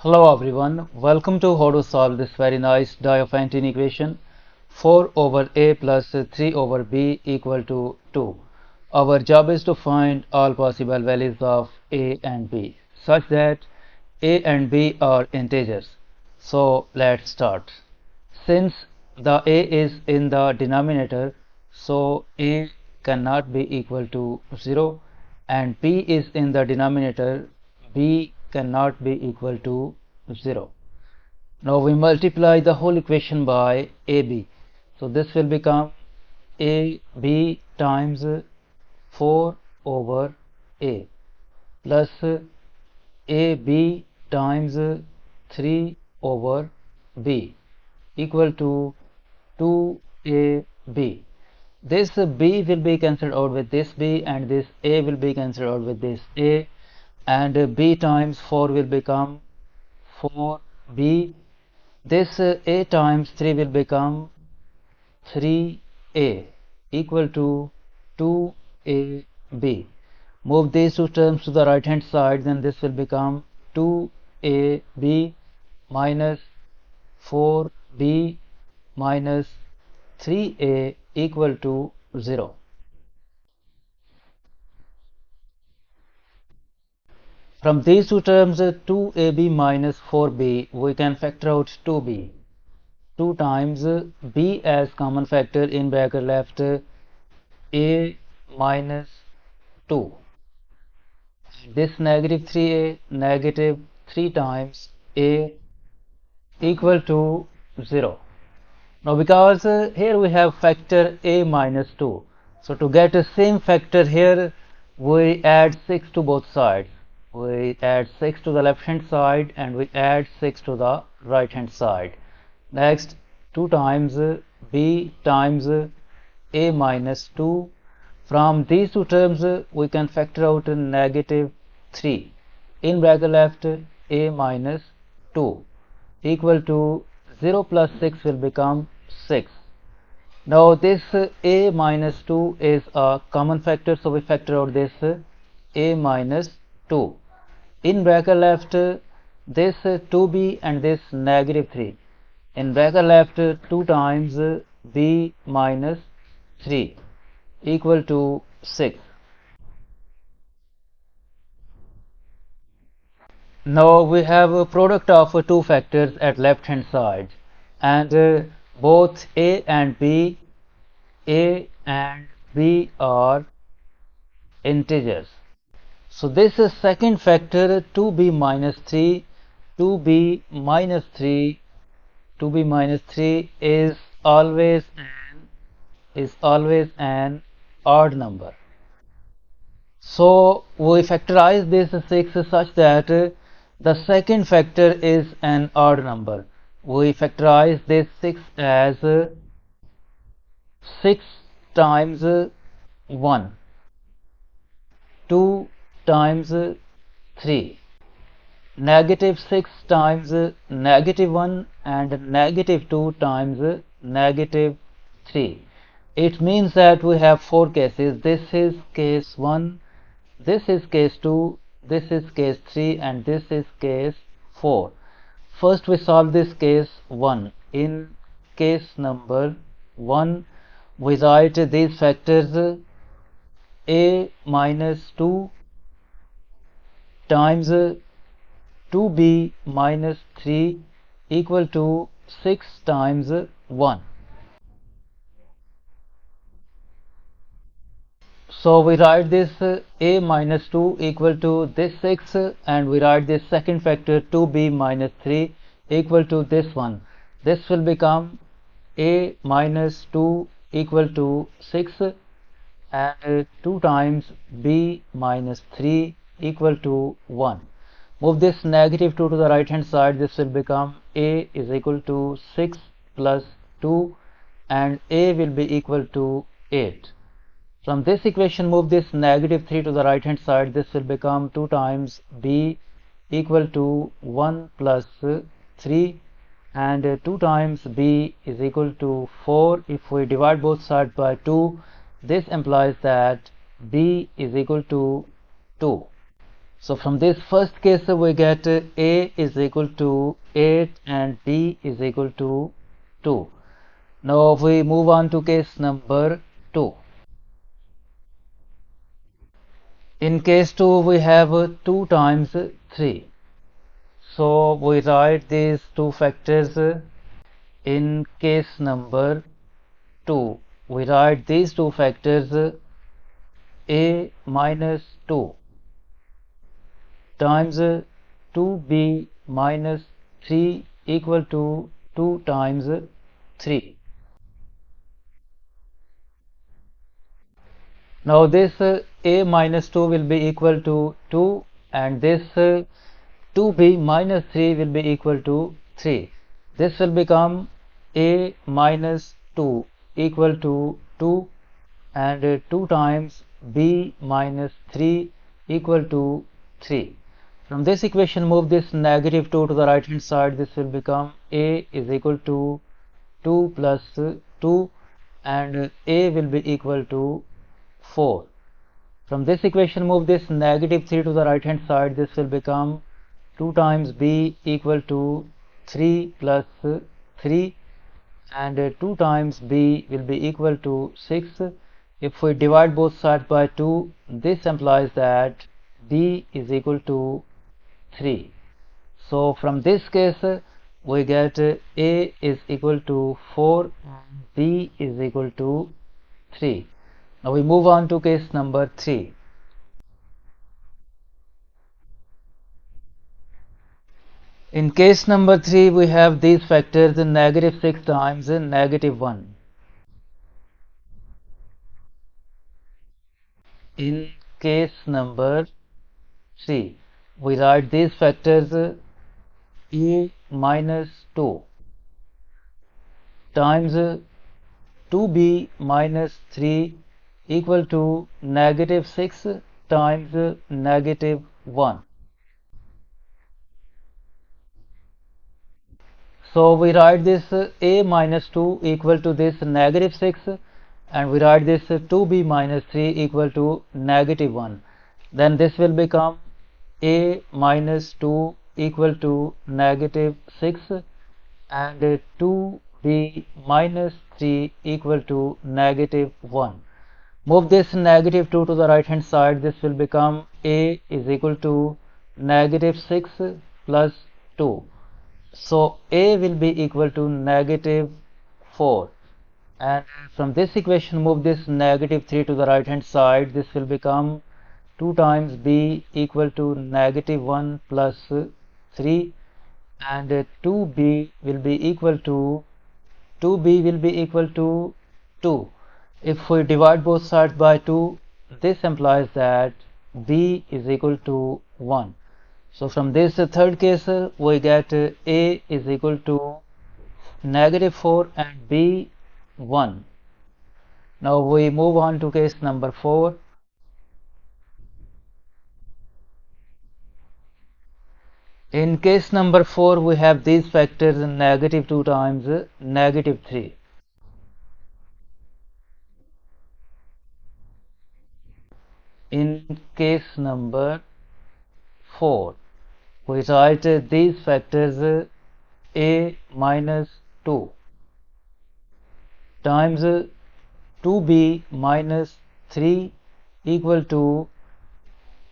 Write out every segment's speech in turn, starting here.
Hello everyone, welcome to how to solve this very nice Diophantine equation 4 over a plus 3 over b equal to 2. Our job is to find all possible values of a and b such that a and b are integers. So let's start. Since the a is in the denominator, so a cannot be equal to 0 and b is in the denominator, b cannot be equal to 0. Now we multiply the whole equation by ab. So this will become ab times 4 over a plus ab times 3 over b equal to 2ab. This b will be cancelled out with this b and this a will be cancelled out with this a, and b times 4 will become 4b. This a times 3 will become 3a equal to 2ab. Move these two terms to the right hand side, then this will become 2ab minus 4b minus 3a equal to 0. From these two terms 2ab minus 4b, we can factor out 2b. 2 times b as common factor, in bracket left a minus 2. This negative 3a, negative 3 times a equal to 0. Now because here we have factor a minus 2, so to get the same factor here we add 6 to both sides. We add 6 to the left hand side and we add 6 to the right hand side. Next 2 times b times a minus 2. From these two terms we can factor out negative 3, in bracket left a minus 2 equal to 0 plus 6 will become 6. Now this a minus 2 is a common factor, so we factor out this a minus 2. In bracket left this 2b and this negative 3. In bracket left 2 times b minus 3 equal to 6. Now we have a product of two factors at left hand side, and both a and b are integers. So this is second factor 2b minus 3. 2b minus 3 is always an odd number. So we factorize this 6 such that the second factor is an odd number. We factorize this 6 as 6 times 1, 2 times 3, negative 6 times negative 1, and negative 2 times negative 3. It means that we have 4 cases. This is case 1, this is case 2, this is case 3, and this is case 4. First we solve this case 1. In case number 1 we write these factors a minus 2 times 2b minus 3 equal to 6 times 1. So we write this a minus 2 equal to this 6, and we write this second factor 2b minus 3 equal to this one. This will become a minus 2 equal to 6, and 2 times b minus 3 equal to 1. Move this negative 2 to the right hand side. This will become a is equal to 6 plus 2, and a will be equal to 8. From this equation move this negative 3 to the right hand side. This will become 2 times b equal to 1 plus 3, and 2 times b is equal to 4. If we divide both sides by 2, this implies that b is equal to 2. So from this first case we get a is equal to 8 and b is equal to 2. Now we move on to case number 2. In case 2 we have 2 times 3. So we write these two factors in case number 2. We write these two factors a minus 2 times 2b minus 3 equal to 2 times 3. Now this a minus 2 will be equal to 2 and this 2b minus 3 will be equal to 3. This will become a minus 2 equal to 2 and 2 times b minus 3 equal to 3. From this equation move this negative 2 to the right hand side. This will become a is equal to 2 plus 2 and a will be equal to 4. From this equation move this negative 3 to the right hand side. This will become 2 times b equal to 3 plus 3 and 2 times b will be equal to 6. If we divide both sides by 2, this implies that b is equal to 3. So from this case we get a is equal to 4 and b is equal to 3. Now we move on to case number 3. In case number 3 we have these factors negative 6 times negative 1. In case number 3 we write these factors a minus 2 times 2b minus 3 equal to negative 6 times negative 1. So we write this a minus 2 equal to this negative 6 and we write this 2b minus 3 equal to negative 1. Then this will become a minus 2 equal to negative 6 and 2b minus 3 equal to negative 1. Move this negative 2 to the right hand side. This will become a is equal to negative 6 plus 2. So a will be equal to negative 4 and from this equation move this negative 3 to the right hand side. This will become 2 times b equal to negative 1 plus 3 and 2b will be equal to 2. If we divide both sides by 2, this implies that b is equal to 1. So from this third case we get a is equal to negative 4 and b 1. Now we move on to case number 4. In case number 4 we have these factors negative 2 times negative 3. In case number 4 we write these factors a minus 2 times 2b minus 3 equal to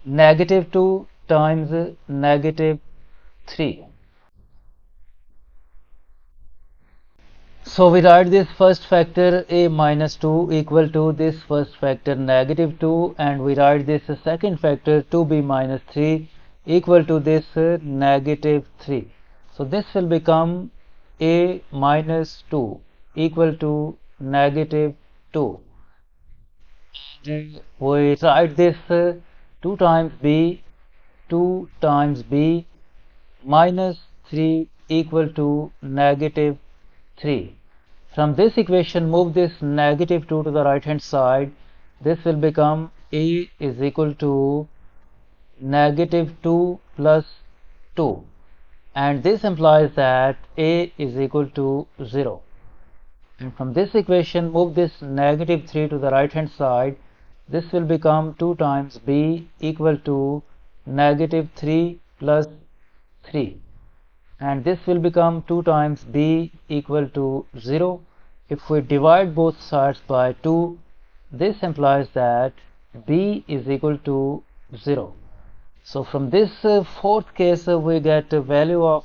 negative 2 times negative 3. So we write this first factor a minus 2 equal to this first factor negative 2 and we write this second factor 2b minus 3 equal to this negative 3. So this will become a minus 2 equal to negative 2. And we write this 2 times b minus 3 equal to negative 3. From this equation move this negative 2 to the right hand side. This will become a is equal to negative 2 plus 2 and this implies that a is equal to 0. And from this equation move this negative 3 to the right hand side. This will become 2 times b equal to negative 3 plus 3, and this will become 2 times b equal to 0. If we divide both sides by 2, this implies that b is equal to 0. So from this fourth case we get a value of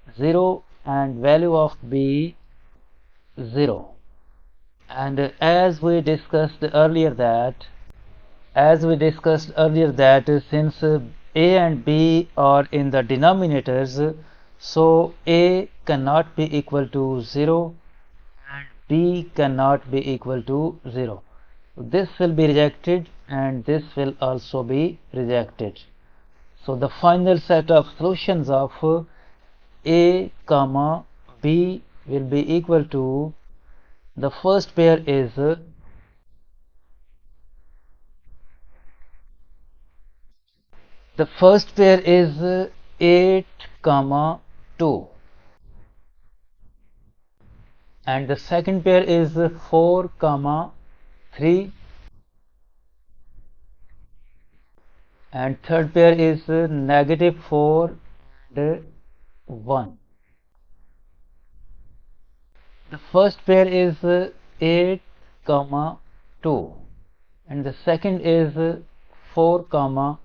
a 0 and value of b 0. And as we discussed earlier that since a and b are in the denominators, so a cannot be equal to 0 and b cannot be equal to 0. This will be rejected and this will also be rejected. So the final set of solutions of a comma b will be equal to, the first pair is 8 comma 2, and the second pair is 4 comma 3, and third pair is negative 4 and 1. The first pair is 8 comma 2, and the second is 4 comma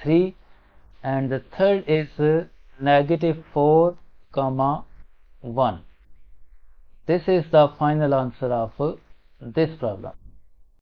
3, and the third is negative 4 comma 1. This is the final answer of this problem.